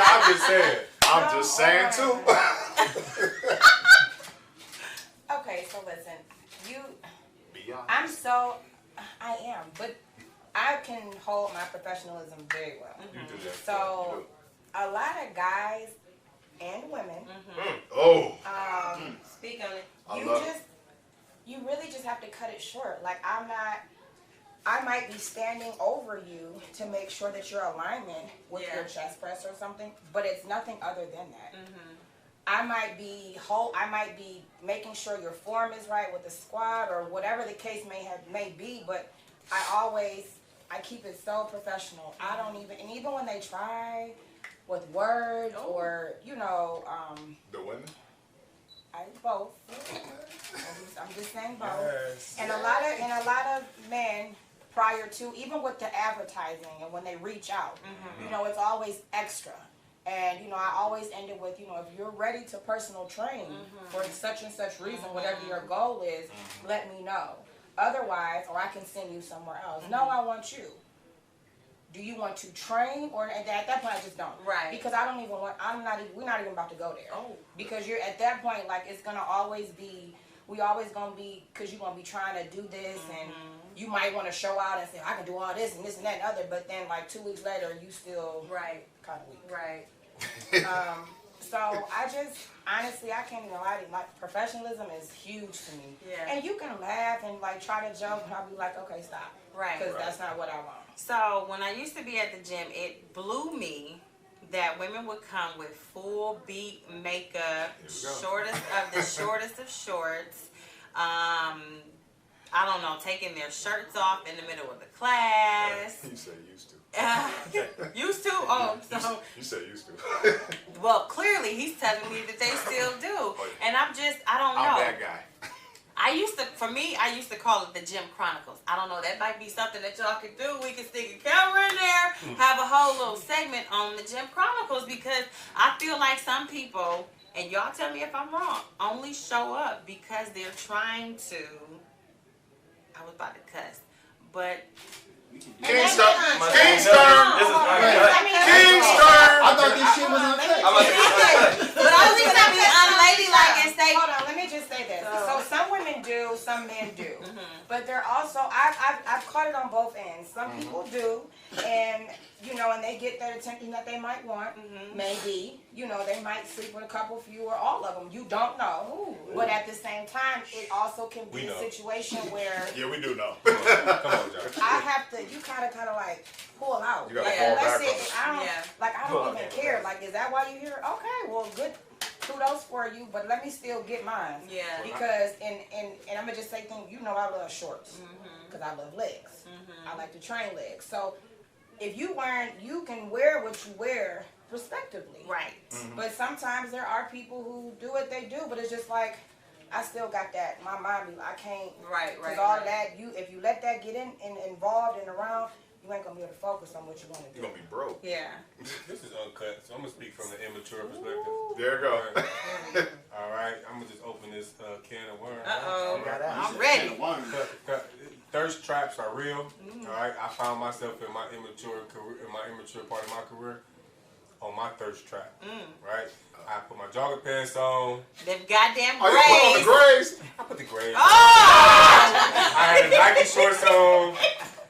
I'm just saying. I'm just saying too. Okay, so listen, Be honest. I am, but I can hold my professionalism very well. You do that. So a lot of guys and women. Speak on it. You really just have to cut it short. Like I might be standing over you to make sure that your alignment with your chest press or something, but it's nothing other than that. I might be making sure your form is right with the squat or whatever the case may be, but I keep it so professional. I don't even when they try with words or The women? Both. I'm just saying both. Yes. And a lot of men prior to, even with the advertising and when they reach out, you know, it's always extra. And, you know, I always end it with, you know, if you're ready to personal train for such and such reason, whatever your goal is, let me know. Otherwise, or I can send you somewhere else. No, I want you. Do you want to train, or at that point I just don't? Right. Because I don't even want. We're not even about to go there. Oh. Because you're at that point, like it's gonna always be. We always gonna be, because you're gonna be trying to do this, and you might want to show out and say I can do all this and this and that and other. But then like 2 weeks later, you still right, kind of weak. right. So I just honestly I can't even lie to you. Like professionalism is huge to me. Yeah. And you can laugh and like try to joke, and I'll be like, okay, stop. Right. Because that's not what I want. So when I used to be at the gym, it blew me that women would come with full beat makeup, shortest of the shortest of shorts. I don't know, taking their shirts off in the middle of the class. You said used to. Used to? Oh, so. You said used to. Well, clearly he's telling me that they still do. And I don't know. I'm that guy. I used to call it the Gym Chronicles. I don't know, that might be something that y'all could do. We could stick a camera in there, have a whole little segment on the Gym Chronicles, because I feel like some people, and y'all tell me if I'm wrong, only show up because they're trying to, I was about to cuss, but... Kingston! I thought this shit was uncut. But I was going to be unladylike and say... Hold on, let me just say this. So some women do, some men do. But they're also, I've caught it on both ends. Some people do, and, you know, and they get that attention that they might want. Maybe, you know, they might sleep with a couple, few, or all of them. You don't know. But at the same time, it also can be a situation where... Yeah, we do know. Come on, Josh. I have to, you kind of like pull out. You gotta Like, fall unless back I don't even care. Like, is that why you're here? Okay, well, good. Kudos for you, but let me still get mine. Yeah. Because, and I'm going to just say things, you know I love shorts. Because I love legs. I like to train legs. So, if you can wear what you wear respectively. Right. But sometimes there are people who do what they do, but it's just like, I still got that. My mind, I can't. Right. Because all that, if you let that get involved and around, you ain't going to be able to focus on what you want to do. You're going to be broke. Yeah. This is uncut, so I'm going to speak from the immature perspective. There you go. All right, I'm going to just open this can of worms. Uh-oh. Right. I'm ready. Thirst traps are real. All right, I found myself in my immature part of my career on my thirst trap. Right, I put my jogging pants on. Them goddamn Oh, you put on the grays. grays? I put the grays. Oh! I had the Nike shorts on.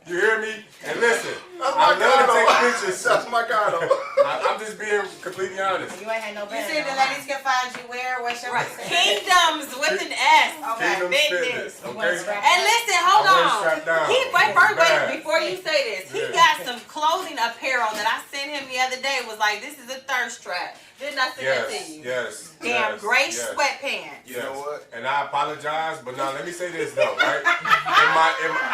You hear me? And listen, I love to take pictures. That's my guy, though. I'm just being completely honest. You ain't had no You band. see, the ladies can find you where? What's your Right. Kingdoms with an S. Okay. Kingdom Fitness. Fitness, okay? And listen, hold I'm on. strapped down. Wait, before you say this, he Yeah. got some clothing apparel that I sent him the other day. Was like, this is a thirst trap. Didn't I send that to you? Yes. Damn gray sweatpants. You know what? And I apologize, but now let me say this though, right? I'm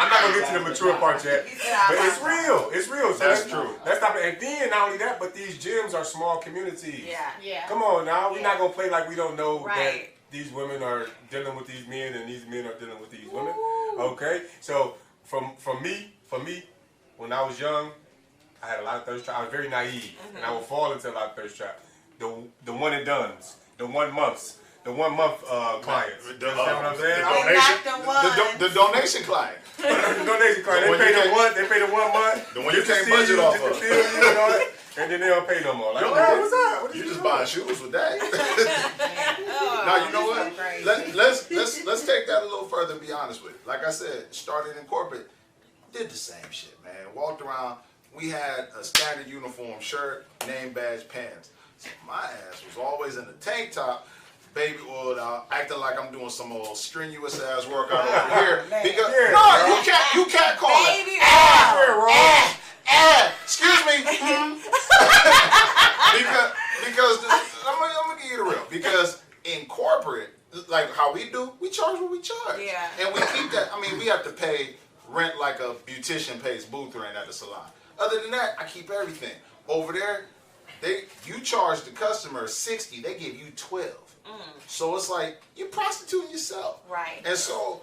not gonna get to the mature part yet, but it's real. It's real. So That's true. Let's stop it. And then not only that, but these gyms are small communities. Yeah. Come on now, we're not gonna play like we don't know Right. that these women are dealing with these men and these men are dealing with these women. Okay, so from me, when I was young, I had a lot of thirst traps. I was very naive, and I would fall into a lot of thirst traps. The one and dones, the 1 month clients. You understand what I'm saying? The donation client. The donation client. They pay the 1 month. The one you can't see budget you, off just to of. feel you and all that, and then they don't pay no more. Like, what's up? What You are just doing? buying shoes with that. Oh, Now, you know what? crazy. Let's take that a little further and be honest with it. Like I said, started in corporate, did the same shit, man. Walked around, we had a standard uniform shirt, name badge, pants. So my ass was always in the tank top, baby oiled out, acting like I'm doing some old strenuous ass workout over here. Because, no, you can't call it. Baby Excuse me. because I'm gonna give you the real. Because in corporate, like how we do, we charge what we charge. Yeah. And we keep that. I mean, we have to pay rent like a beautician pays booth rent at the salon. Other than that, I keep everything. Over there, you charge the customer $60, they give you $12. So it's like you're prostituting yourself. Right. And so,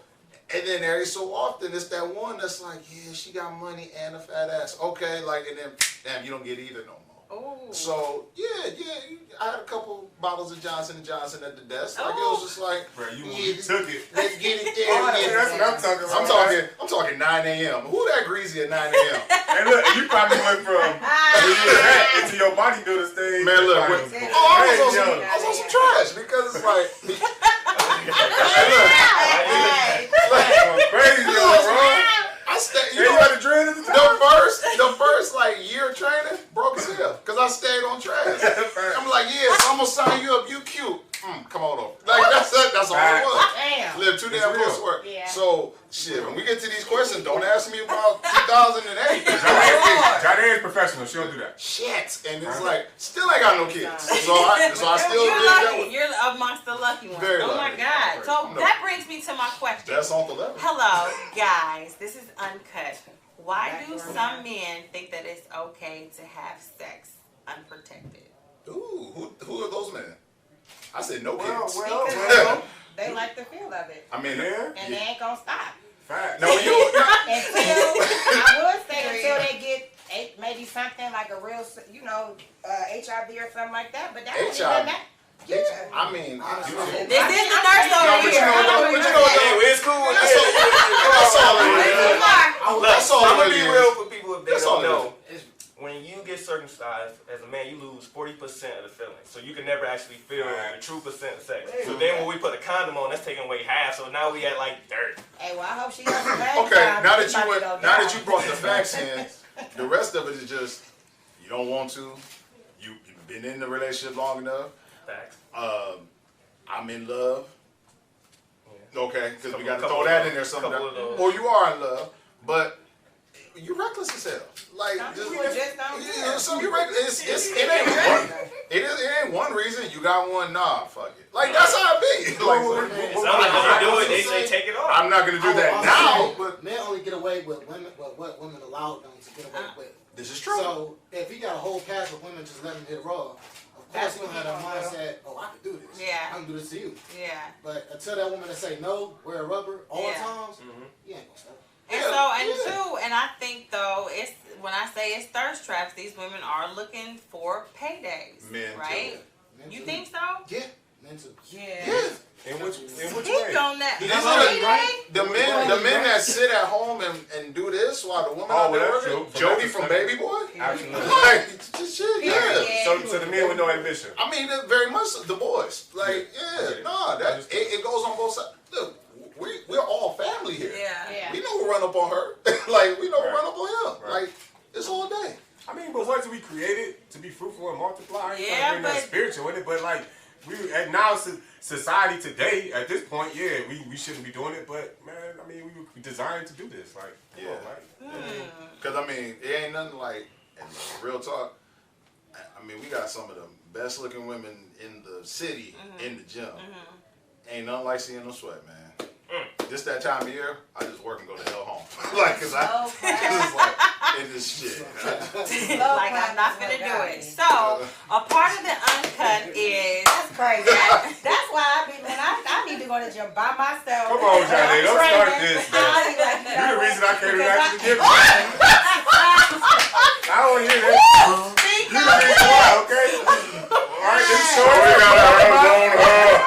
and then every so often it's that one that's like, yeah, she got money and a fat ass. Okay, like, and then damn, you don't get either no more. Ooh. So yeah, I had a couple bottles of Johnson & Johnson at the desk. Like it was just like, bro, you took it. Let's get it there. That's what I'm talking about. I'm talking 9 a.m. Who that greasy at 9 a.m.? And look, you probably went from where you was at into your bodybuilder stage. Man, look, I was on some trash because it's like, crazy, bro. You know, the first like year of training broke as hell because I stayed on trash. I'm like, yeah, so I'm gonna sign you up. You cute. Come on over. Like that's all it was. Damn. Live too damn close to work. Yeah. So shit, when we get to these questions, don't ask me about 2008. Jade is professional. She don't do that. Shit, and it's like still ain't got no kids. So I still You're did that lucky. one. You're amongst the lucky ones. Very Oh my lucky. God. So that brings me to my question. That's Uncle Level. Hello, guys. This is Uncut. Why do some men think that it's okay to have sex unprotected? Ooh, who are those men? I said no kids. Because they like the feel of it. I mean, And they ain't gonna stop. Fact. no, you. I would say until they get maybe something like a real, HIV or something like that. But that don't even HIV. matter. I mean, This is the nurse over here. It's cool. That's all I'm it gonna be really real is. for people if they That's all don't it know. When you get circumcised as a man, you lose 40% of the feeling. So you can never actually feel the true percent of sex. So then when we put a condom on, that's taking away half. So now we at like 30. Hey, well, I hope she doesn't bang Okay, time. now She might go that down. you brought the facts in, the rest of it is just you don't want to. You've been in the relationship long enough. Facts. I'm in love. Okay, because we got to Couple throw that of in there those. sometimes. Couple of those. Or you are in love, but you're reckless as hell. Like Some people just don't care. so you're reckless. It ain't one reason. You got one. Nah, fuck it. Like that's how it be. Like, Some people do it, they say take it off. I'm not gonna do that now. But Men only get away with women, what women allow them to get away with. this is true. So if he got a whole cast of women just let him hit raw, of course he don't have that mindset, oh, I can do this. Yeah. I can do this to you. Yeah. But until that woman that say no, wear a rubber all Yeah. times, he ain't gonna stop. And I think though, it's when I say it's thirst traps, these women are looking for paydays, Men right? Men You too. think so? Yeah, men too. Yeah. In which Speak way? on that. That's Payday? right. The men that sit at home and do this while the woman out there that's working. true. Jody from Baby Boy. Absolutely. Like just shit, yeah. So the men with no ambition. I mean, very much the boys. Like, it goes on both sides. Look, we're all family here. Yeah. We know who run up on her. Like, we know who run up on him. Right. Like, it's all day. I mean, but wasn't we created to be fruitful and multiply? Yeah, but spiritual in it. But like and now society today at this point, we shouldn't be doing it. But man, I mean, we were designed to do this. Like, Because I mean, it ain't nothing like. And real talk. I mean, we got some of the best looking women in the city in the gym. Ain't nothing like seeing them sweat, man. Just that time of year, I just work and go the hell home. Like, cause it's like, it is shit. Like I'm not gonna do it. So a part of the uncut is That's crazy. That's why I need to go to the gym by myself. Come on, Jade, don't start this. I'll be like, You're the reason I came back to the gym. I don't want to hear that. You're the reason why, okay? Alright, them shorts.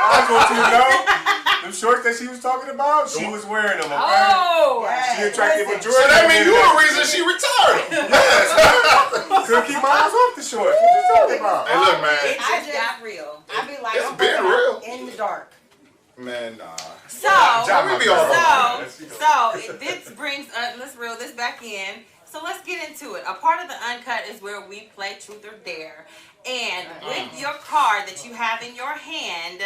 I'm going to know. Them shorts that she was talking about, she was wearing them, okay? oh, She attracted majority. So that means you the reason she retired. Couldn't keep my eyes off the shorts. What you talking about? Hey, look, man. it just got real. I be like, It's I'm been working real. out in the dark. Man, nah. So We be all over. this brings let's reel this back in. So let's get into it. A part of the uncut is where we play truth or dare. And with your card that you have in your hand,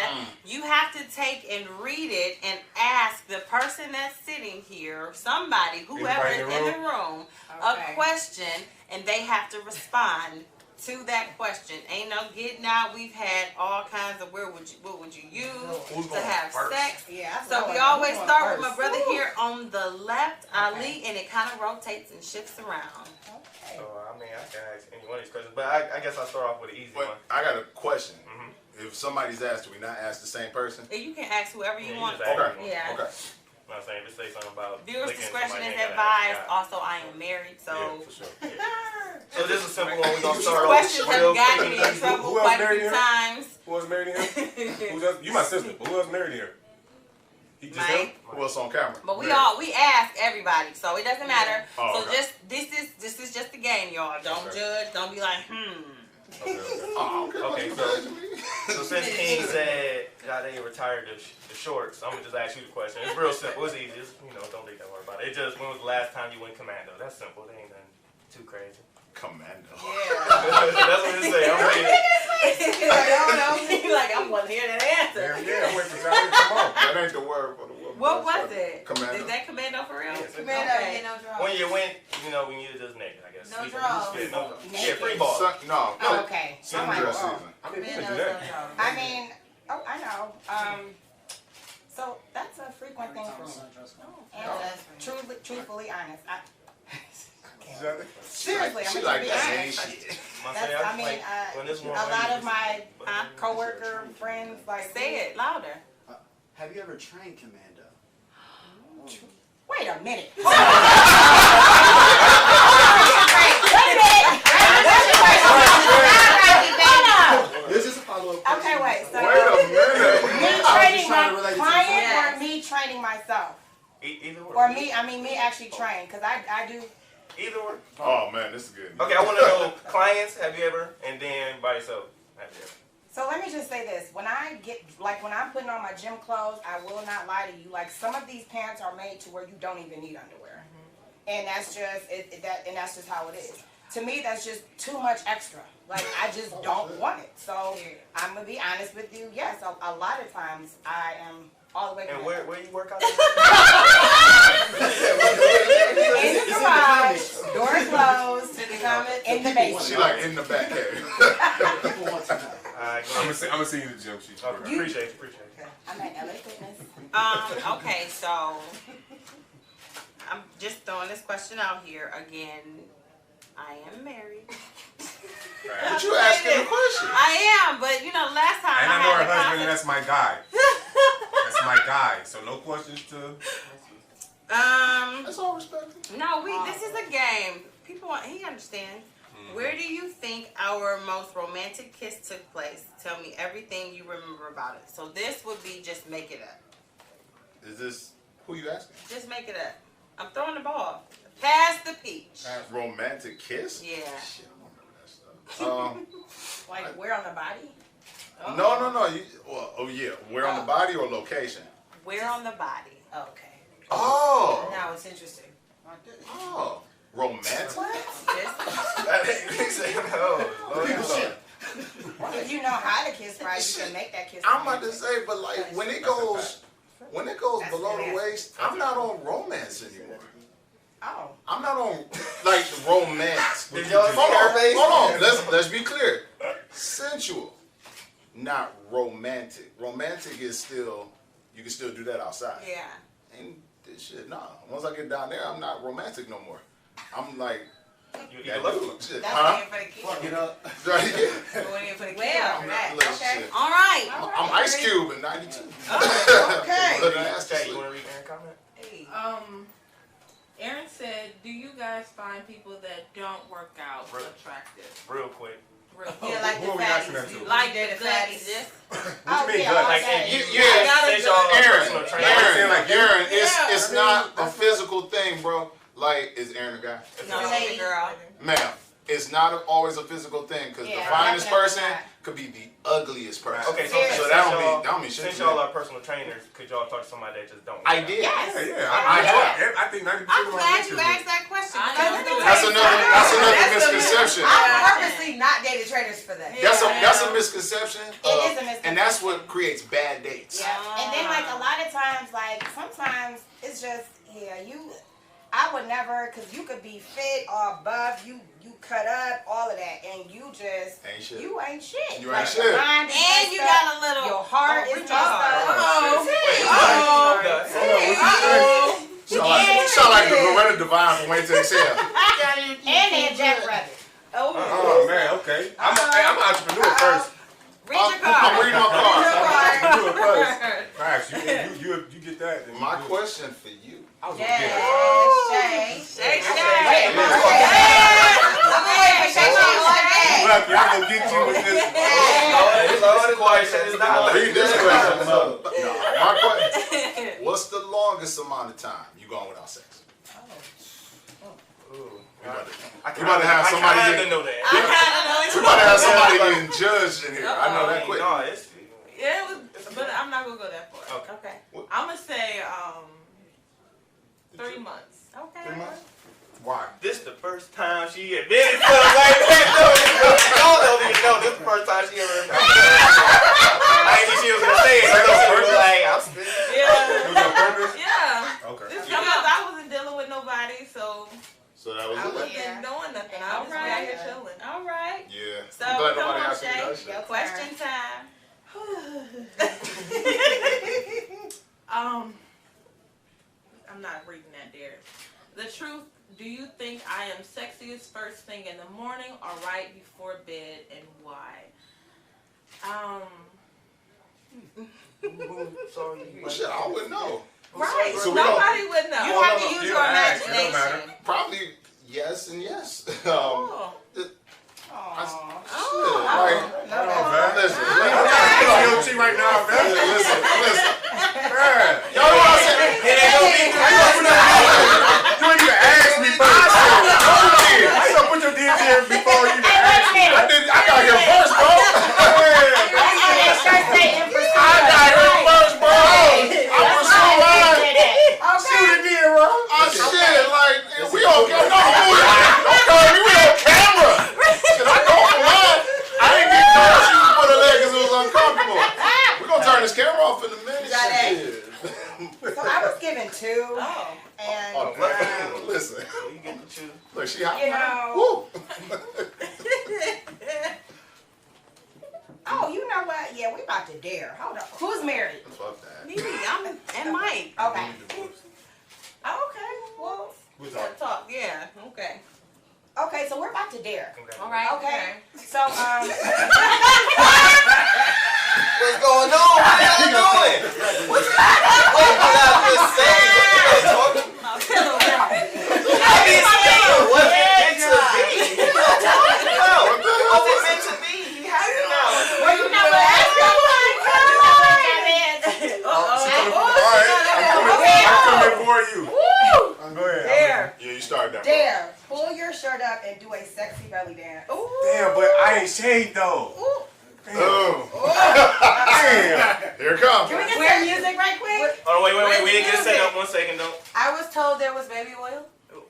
you have to take and read it and ask the person that's sitting here, somebody, whoever is in the room, a question, and they have to respond to that question. Ain't no getting out. We've had all kinds of what would you use to have sex? Yeah. So we always start with my brother here on the left, Ali, and it kind of rotates and shifts around. Okay. So I mean, I can ask any one of these questions, but I guess I'll start off with an easy one. I got a question. If somebody's asked, do we not ask the same person? You can ask whoever you want. Okay. Yeah. Okay. I'm not saying if it say something about Viewers' licking discretion somebody, is ain't gotta advised. ask Also, I am married, so. Yeah, for sure. So this is a simple one. We're gonna start off Questions real have gotten quick. me in trouble Who else quite a married few him? times. Who else married him? Who's else? You my sister, but who else married here? He just him? Mike. Who else on camera? But we ask everybody, so it doesn't matter. Oh, So okay. this is just a game, y'all. Don't judge. Don't be like, Okay. Oh, Okay, so since King said Jade retired the shorts, I'm gonna just ask you the question. It's real simple. It's easy. It's, don't think that hard about it. It just, when was the last time you went commando? That's simple. They ain't nothing too crazy. Commando. That's what it say. I'm ready. like I want to hear that answer. Yeah, I'm waiting for Jade to come on. That ain't the word for the woman. What was it? Commando. Is that commando for real? Yes, Commando, Okay. no draws. When you went, when you just naked, I guess. No You draws. spit, no, Naked. free ball. No. Oh, okay. Summer I'm like, dress oh. season. I mean, we can Commando, do that. no draws. I mean, I know. So that's a frequent thing for me. And truthfully honest. Seriously, She I'm like gonna be that honest. ain't shit. A lot of my coworker friends like Say it louder. Have you ever trained commando? Wait a minute. This is a follow-up question. Okay, wait. So Wait a minute. me I was training just trying to my relate it to client Yes. or me training myself? Either Or or. me actually train because I do. Either or. Oh man, this is good. Okay, I want to know clients. Have you ever? And then by yourself. Have you ever? So let me just say this: when I'm putting on my gym clothes, I will not lie to you. Like some of these pants are made to where you don't even need underwear, and that's just that's just how it is. To me, that's just too much extra. Like I just don't want it. So I'm gonna be honest with you. Yes, a lot of times I am all the way. And where you work out? In the garage, door closed, in the basement. She like in the back cave. People want to know. I'm gonna see you the gym sheet. Okay, appreciate you. I'm at LA Fitness. Okay, so I'm just throwing this question out here again. I am married. But you asking the question. I am, but last time And I know her had husband, and that's my guy. That's my guy. So no questions to. That's all respected. No, this is a game. He understands. Where do you think our most romantic kiss took place? Tell me everything you remember about it. So this would be just make it up. Is this who you asking? Just make it up. I'm throwing the ball. Pass the peach. Romantic kiss? Yeah. Shit, I don't remember that stuff. Like where on the body? No. Where on the body or location? Where on the body? Okay. Oh. Now it's interesting. Oh. Romantic? If you know how to kiss right, you can make that kiss. I'm about to say, but like when it goes below the waist, I'm not on romance anymore. Oh. I'm not on like romance. Did y'all see her face? Hold on. Let's be clear. Sensual, not romantic. Romantic is still, you can still do that outside. Yeah. And this shit, nah. Once I get down there, I'm not romantic no more. I'm like, You look. shit. That's Huh? for the kids. Fuck it up. Right. Going in for the kids. Well, Look, Okay. shit. All right. I'm Ice Cube in '92. Okay. Look at that Jay, shit. you want to read Aaron's comment? Hey. Aaron said, do you guys find people that don't work out attractive? Real quick. Yeah, like Who the are we asking that fatties. to? Like the the fatties. fatties. What you mean, yeah, good? Like, okay. since y'all are personal trainers. Aaron, it's not a physical thing, bro. Like, is Aaron a guy? No, it's a girl. Ma'am, it's not always a physical thing, because the Yeah, finest definitely person not. could be the ugliest person. Okay, so that don't mean shit since to me. y'all are personal trainers, could y'all talk to somebody that just don't? I did. Yes. Yeah. I think 90% I'm of my glad you bitches asked that question. That's another misconception. I purposely not dated traders for that. That's a misconception. It is a misconception. And that's what creates bad dates. Yeah. And then like a lot of times, like sometimes it's just I would never, because you could be fit or buff, you you cut up, all of that, and you just Ain't shit. You ain't shit. You like, ain't shit. your mind is And messed you up, got a little. your heart is messed up. Sound like the Loretta Devine from Wayne Texas. And then Jackrabbit. Oh man, okay. I'm an entrepreneur first. Read your card. I'm reading my card. I'm an entrepreneur first. Facts. You get that. Then My question for you. I was gonna get it. Shay. Look, y'all gonna get you with this. Read this question. My question. What's the longest amount of time you going without sex? You about to have somebody getting, know that. you about to have somebody getting judged in here. I know that quick. Yeah, it was, but I'm not gonna go that far. Okay. I'm gonna say 3 months. Okay. 3 months? Why? This the first time she admitted to it. Like, y'all don't even know. This the first time she ever admitted. I didn't think she was gonna say it. She was like, I'm still. Yeah. It was on purpose? Yeah. Okay. Just because I wasn't dealing with nobody, so So that was I it. wasn't doing nothing. I was out here chilling. All right. Yeah. So I'm glad come nobody on, asked me that Shay. shit. Question time. I'm not reading that there. The truth, do you think I am sexiest first thing in the morning or right before bed, and why? Well, shit, I wouldn't know. Right. So we Nobody would know. You have to use You your ask, it don't imagination. matter. Probably yes and yes. Oh. Listen. I'm trying to kill your cheek right now, man. Listen. Man. Y'all know what I'm saying? You ain't even asked me first. How you gonna put your DMs here before you even asked me? I got here first, bro. I got here first, bro. I was so lying. Shoot it in, bro. Oh shit, like we on camera. Don't call me. We on camera. Shit, I know I'm lying. I didn't get told she was put her leg because it was uncomfortable. We're gonna turn this camera off in a minute. Shit. So I was given 2. And listen. You get to choose. Look, she hot. you know, Woo. oh, you know what? Yeah, we about to dare. Hold up. Who's married? Fuck that. Me, and Mike. Okay. Okay. Well, We'll gotta talk. talk. Yeah. Okay. Okay, so we're about to dare. All right. Okay. So What's going on? What y'all doing? What y'all just saying? What y'all talking about? I didn't say it wasn't meant to be. What y'all talking about? Was it meant to be? He has to know. well, you know what? I'm coming for you. Go ahead. Dare. Yeah, you started that. Dare. Pull your shirt up and do a sexy belly dance. Damn, but I ain't shaved though. Damn. Damn. Here it comes. Can we get some music right quick? Oh, wait. We didn't get set up 1 second, though. I was told there was baby oil.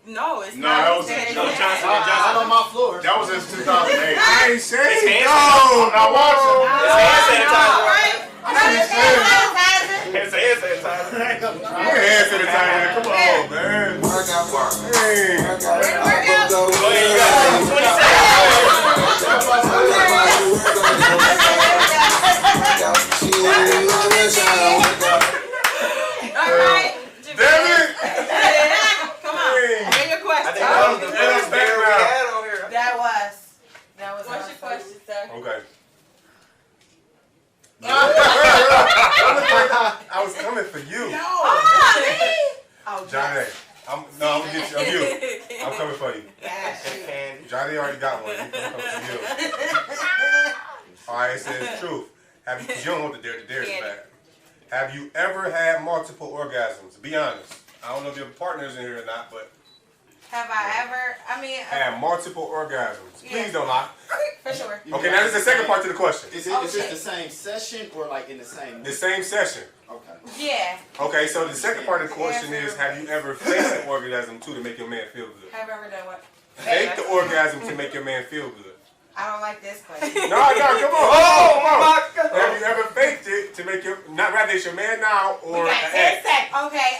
No, it's No, not. that was Johnson. Out on my floor. That was in 2008. I ain't shaved. It's No, Now watch it. It's hand sanitizer. It's It's hand sanitizer. hand sanitizer. Come on, man. Hey. Go ahead, you got 20 seconds. Alright. Damn it. Come on. Bring your I question. think that was the first beer we had on here. That was What's your question, sir? Okay. I was coming for you. Oh, Johnny. I'm gonna get you. I'm you. I'm coming for you. Candy. Johnny already got one. You come to you. Alright, it says truth. You don't want the dare is bad. Have you ever had multiple orgasms? Be honest. I don't know if your partner's in here or not, but Have I ever? I mean, had multiple orgasms. Please don't lie. for sure. Okay, now this is the second part to the question. Is it the same session or like in the same? The same session. Okay. Yeah. Okay, so the second part of the question is, have you ever faked an orgasm too to make your man feel good? Have I ever done what? Fake the orgasm to make your man feel good. I don't like this question. No, come on. Oh, come on. my God. Have you ever faked it to make your, not rather it's your man now or We an got 10 ex? seconds. Okay.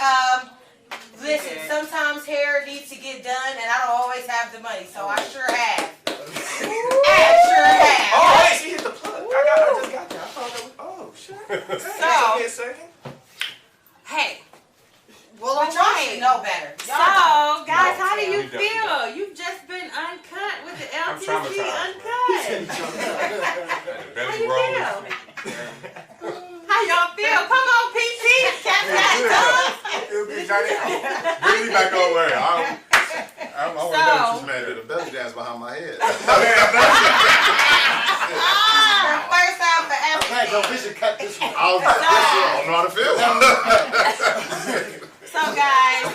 Listen, sometimes hair needs to get done, and I don't always have the money, so I sure have. I sure have. Oh, wait, she hit the plug. I just got you. I thought that was, oh, shit. So, give me a second. Hey. Well, I'm trying to know better. So, guys, how do you feel? You've just been uncut with the LTC Uncut. How you feel? How y'all feel? Come on, PT. Catch that Bring me back over here. I'm always nervous, man. The belly dance behind my head. First time for everything. Okay, go vision cut this one. I don't know how to feel. So guys,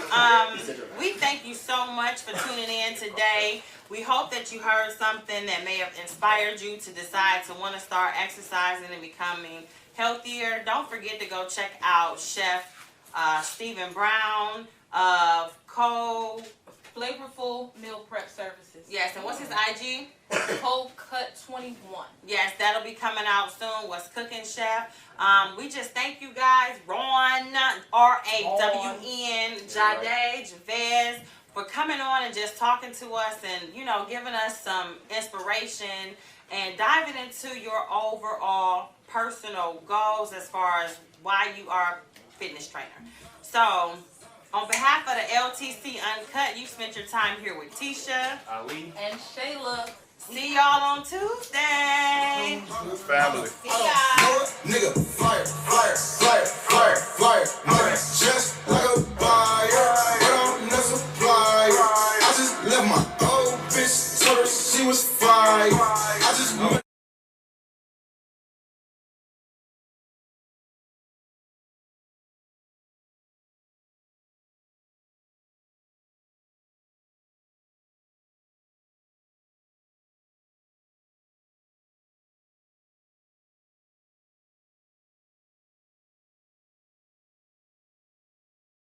we thank you so much for tuning in today. We hope that you heard something that may have inspired you to decide to want to start exercising and becoming healthier. Don't forget to go check out Chef Stephen Brown of Flavorful Meal Prep Services. Yes, and what's his IG? Cold Cut 21. Yes, that'll be coming out soon. What's cooking, Chef? We just thank you guys, Rawn, R-A-W-N, Jade, Javis, for coming on and just talking to us and, you know, giving us some inspiration and diving into your overall personal goals as far as why you are a fitness trainer. So, on behalf of the LTC Uncut, you spent your time here with Tisha, Ali, and Shayla. See y'all on Tuesday. Family. See y'all. Nigga, fire, fire.